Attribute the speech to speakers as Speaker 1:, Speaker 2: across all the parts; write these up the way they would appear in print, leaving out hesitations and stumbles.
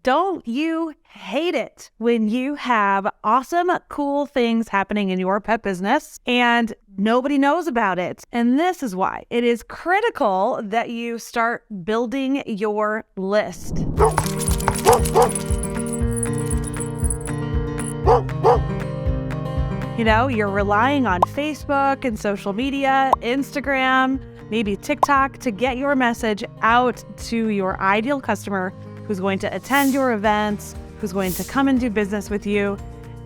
Speaker 1: Don't you hate it when you have awesome, cool things happening in your pet business and nobody knows about it? And this is why it is critical that you start building your list. You're relying on Facebook and social media, Instagram, maybe TikTok to get your message out to your ideal customer who's going to attend your events, who's going to come and do business with you,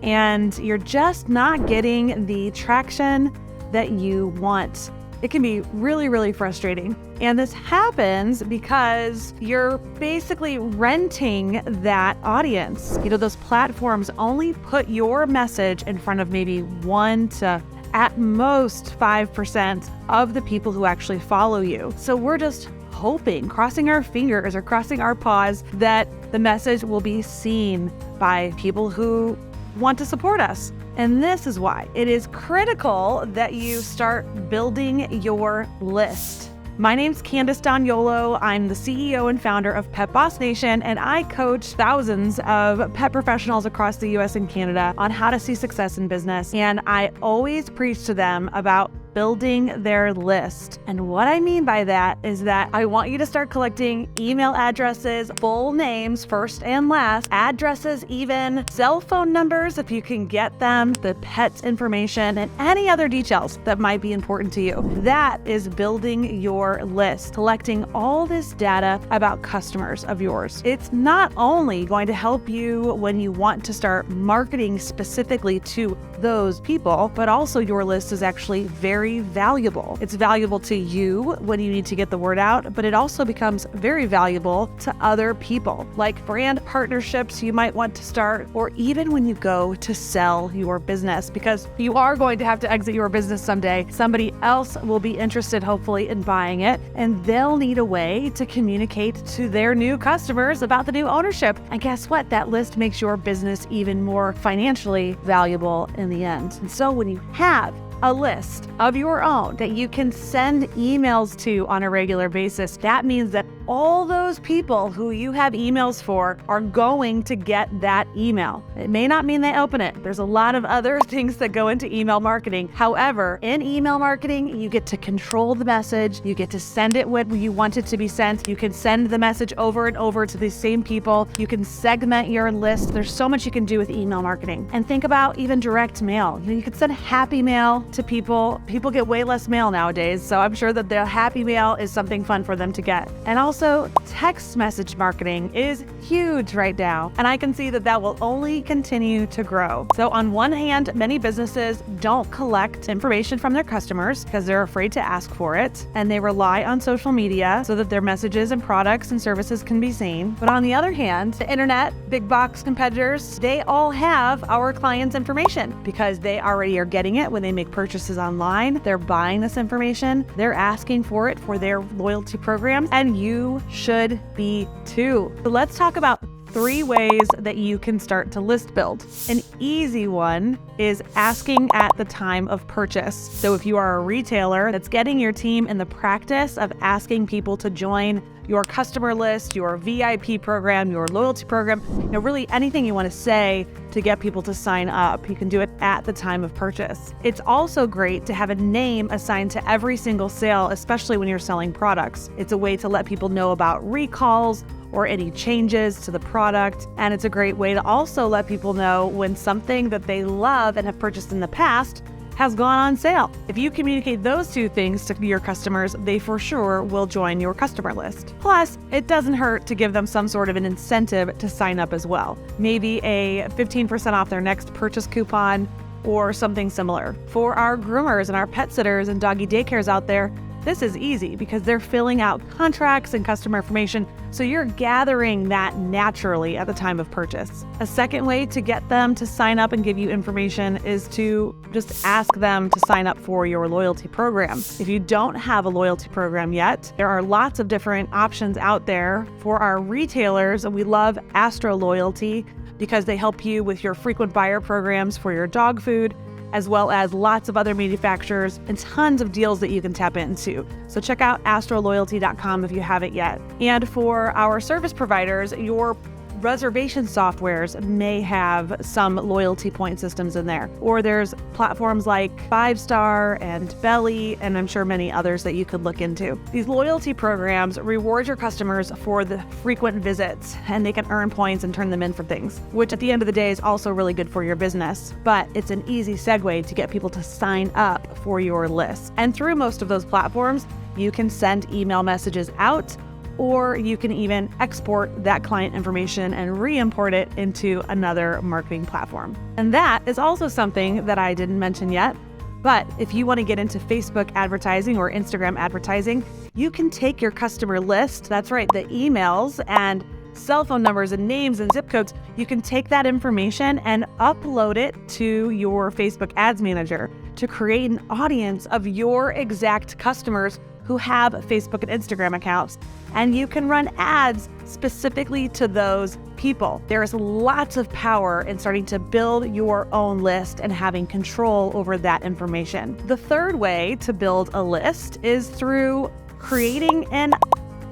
Speaker 1: and you're just not getting the traction that you want. It can be really, really frustrating. And this happens because you're basically renting that audience. Those platforms only put your message in front of maybe 1 to at most 5% of the people who actually follow you. So we're just hoping, crossing our fingers or crossing our paws that the message will be seen by people who want to support us. And this is why it is critical that you start building your list. My name's Candace Doniolo. I'm the CEO and founder of Pet Boss Nation, and I coach thousands of pet professionals across the US and Canada on how to see success in business. And I always preach to them about building their list. And what I mean by that is that I want you to start collecting email addresses, full names, first and last, addresses, even cell phone numbers if you can get them, the pet's information, and any other details that might be important to you. That is building your list, collecting all this data about customers of yours. It's not only going to help you when you want to start marketing specifically to those people, but also your list is actually very valuable. It's valuable to you when you need to get the word out, but it also becomes very valuable to other people, like brand partnerships you might want to start, or even when you go to sell your business, because you are going to have to exit your business someday. Somebody else will be interested, hopefully, in buying it, and they'll need a way to communicate to their new customers about the new ownership. And guess what? That list makes your business even more financially valuable in the end. And so when you have a list of your own that you can send emails to on a regular basis, that means that all those people who you have emails for are going to get that email. It may not mean they open it. There's a lot of other things that go into email marketing. However, in email marketing, you get to control the message. You get to send it when you want it to be sent. You can send the message over and over to the same people. You can segment your list. There's so much you can do with email marketing. And think about even direct mail. You could send happy mail to people. People get way less mail nowadays, so I'm sure that the happy mail is something fun for them to get. And also, text message marketing is huge right now, and I can see that that will only continue to grow. So on one hand, many businesses don't collect information from their customers because they're afraid to ask for it, and they rely on social media so that their messages and products and services can be seen. But on the other hand, the internet, big box competitors, they all have our clients' information because they already are getting it when they make purchases online. They're buying this information. They're asking for it for their loyalty programs, and you should be too. So let's talk about 3 ways that you can start to list build. An easy one is asking at the time of purchase. So if you are a retailer, that's getting your team in the practice of asking people to join your customer list, your VIP program, your loyalty program, really anything you want to say to get people to sign up. You can do it at the time of purchase. It's also great to have a name assigned to every single sale, especially when you're selling products. It's a way to let people know about recalls or any changes to the product. And it's a great way to also let people know when something that they love and have purchased in the past has gone on sale. If you communicate those 2 things to your customers, they for sure will join your customer list. Plus, it doesn't hurt to give them some sort of an incentive to sign up as well. Maybe a 15% off their next purchase coupon or something similar. For our groomers and our pet sitters and doggy daycares out there, this is easy because they're filling out contracts and customer information, so you're gathering that naturally at the time of purchase. A second way to get them to sign up and give you information is to just ask them to sign up for your loyalty program. If you don't have a loyalty program yet, there are lots of different options out there. For our retailers, we love Astro Loyalty because they help you with your frequent buyer programs for your dog food, as well as lots of other manufacturers and tons of deals that you can tap into. So check out astroloyalty.com if you haven't yet. And for our service providers, reservation softwares may have some loyalty point systems in there. Or there's platforms like 5-Star and Belly, and I'm sure many others that you could look into. These loyalty programs reward your customers for the frequent visits, and they can earn points and turn them in for things, which at the end of the day is also really good for your business. But it's an easy segue to get people to sign up for your list. And through most of those platforms, you can send email messages out, or you can even export that client information and re-import it into another marketing platform. And that is also something that I didn't mention yet. But if you want to get into Facebook advertising or Instagram advertising, you can take your customer list, that's right, the emails and cell phone numbers and names and zip codes, you can take that information and upload it to your Facebook Ads Manager to create an audience of your exact customers who have Facebook and Instagram accounts. And you can run ads specifically to those people. There is lots of power in starting to build your own list and having control over that information. The third way to build a list is through creating an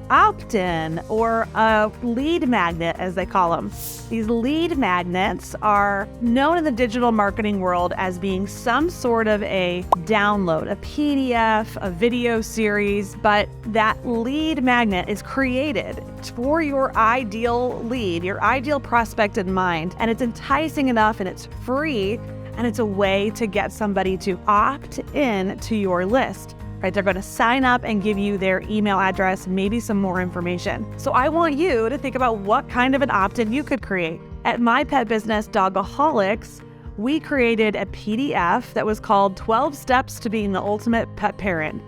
Speaker 1: opt-in or a lead magnet, as they call them. These lead magnets are known in the digital marketing world as being some sort of a download, a PDF, a video series, but that lead magnet is created for your ideal lead, your ideal prospect in mind, and it's enticing enough and it's free, and it's a way to get somebody to opt in to your list. Right? They're going to sign up and give you their email address, maybe some more information. So I want you to think about what kind of an opt-in you could create. At my pet business, Dogaholics, we created a PDF that was called 12 Steps to Being the Ultimate Pet Parent.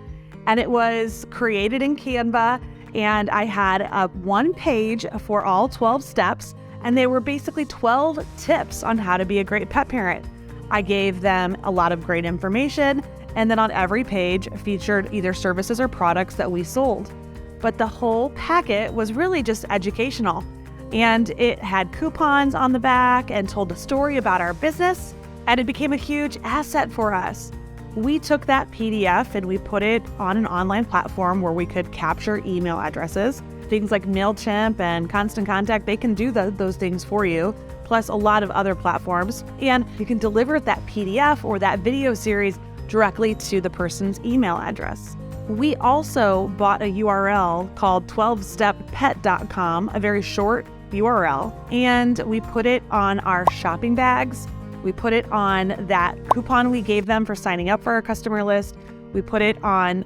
Speaker 1: And it was created in Canva, and I had one page for all 12 steps, and they were basically 12 tips on how to be a great pet parent. I gave them a lot of great information, and then on every page featured either services or products that we sold. But the whole packet was really just educational. And it had coupons on the back and told a story about our business, and it became a huge asset for us. We took that PDF and we put it on an online platform where we could capture email addresses. Things like MailChimp and Constant Contact, they can do those things for you, plus a lot of other platforms. And you can deliver that PDF or that video series directly to the person's email address. We also bought a URL called 12steppet.com, a very short URL, and we put it on our shopping bags. We put it on that coupon we gave them for signing up for our customer list. We put it on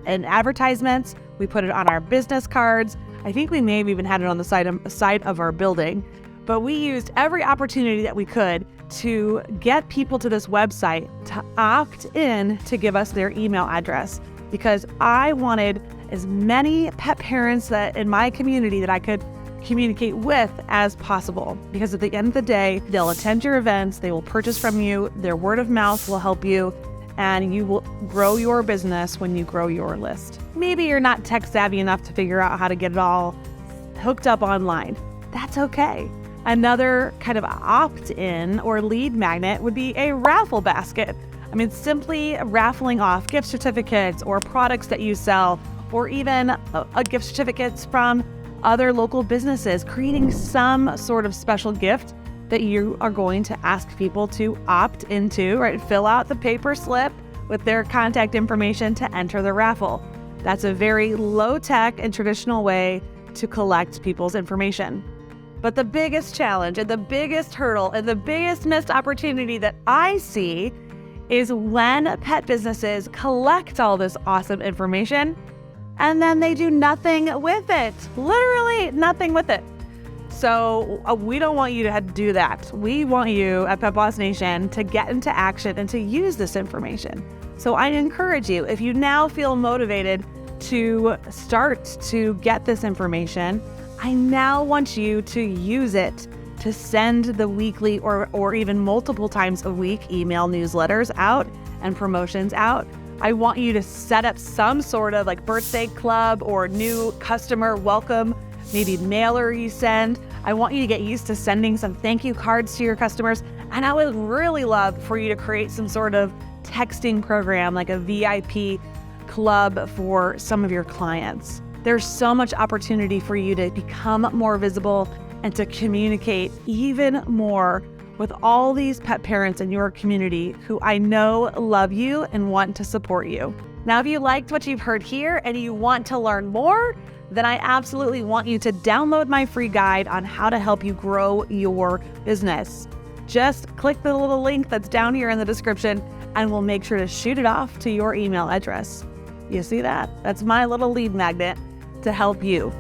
Speaker 1: in advertisements. We put it on our business cards. I think we may have even had it on the side of our building, but we used every opportunity that we could to get people to this website to opt in to give us their email address, because I wanted as many pet parents that in my community that I could communicate with as possible, because at the end of the day, they'll attend your events, they will purchase from you, their word of mouth will help you, and you will grow your business when you grow your list. Maybe you're not tech savvy enough to figure out how to get it all hooked up online. That's okay. Another kind of opt-in or lead magnet would be a raffle basket. I mean, simply raffling off gift certificates or products that you sell, or even a gift certificates from other local businesses, creating some sort of special gift that you are going to ask people to opt into, right? Fill out the paper slip with their contact information to enter the raffle. That's a very low-tech and traditional way to collect people's information. But the biggest challenge and the biggest hurdle and the biggest missed opportunity that I see is when pet businesses collect all this awesome information and then they do nothing with it. Literally nothing with it. So we don't want you to do that. We want you at Pet Boss Nation to get into action and to use this information. So I encourage you, if you now feel motivated to start to get this information, I now want you to use it to send the weekly or even multiple times a week email newsletters out and promotions out. I want you to set up some sort of like birthday club or new customer welcome, maybe mailer you send. I want you to get used to sending some thank you cards to your customers. And I would really love for you to create some sort of texting program, like a VIP club for some of your clients. There's so much opportunity for you to become more visible and to communicate even more with all these pet parents in your community who I know love you and want to support you. Now, if you liked what you've heard here and you want to learn more, then I absolutely want you to download my free guide on how to help you grow your business. Just click the little link that's down here in the description and we'll make sure to shoot it off to your email address. You see that? That's my little lead magnet to help you.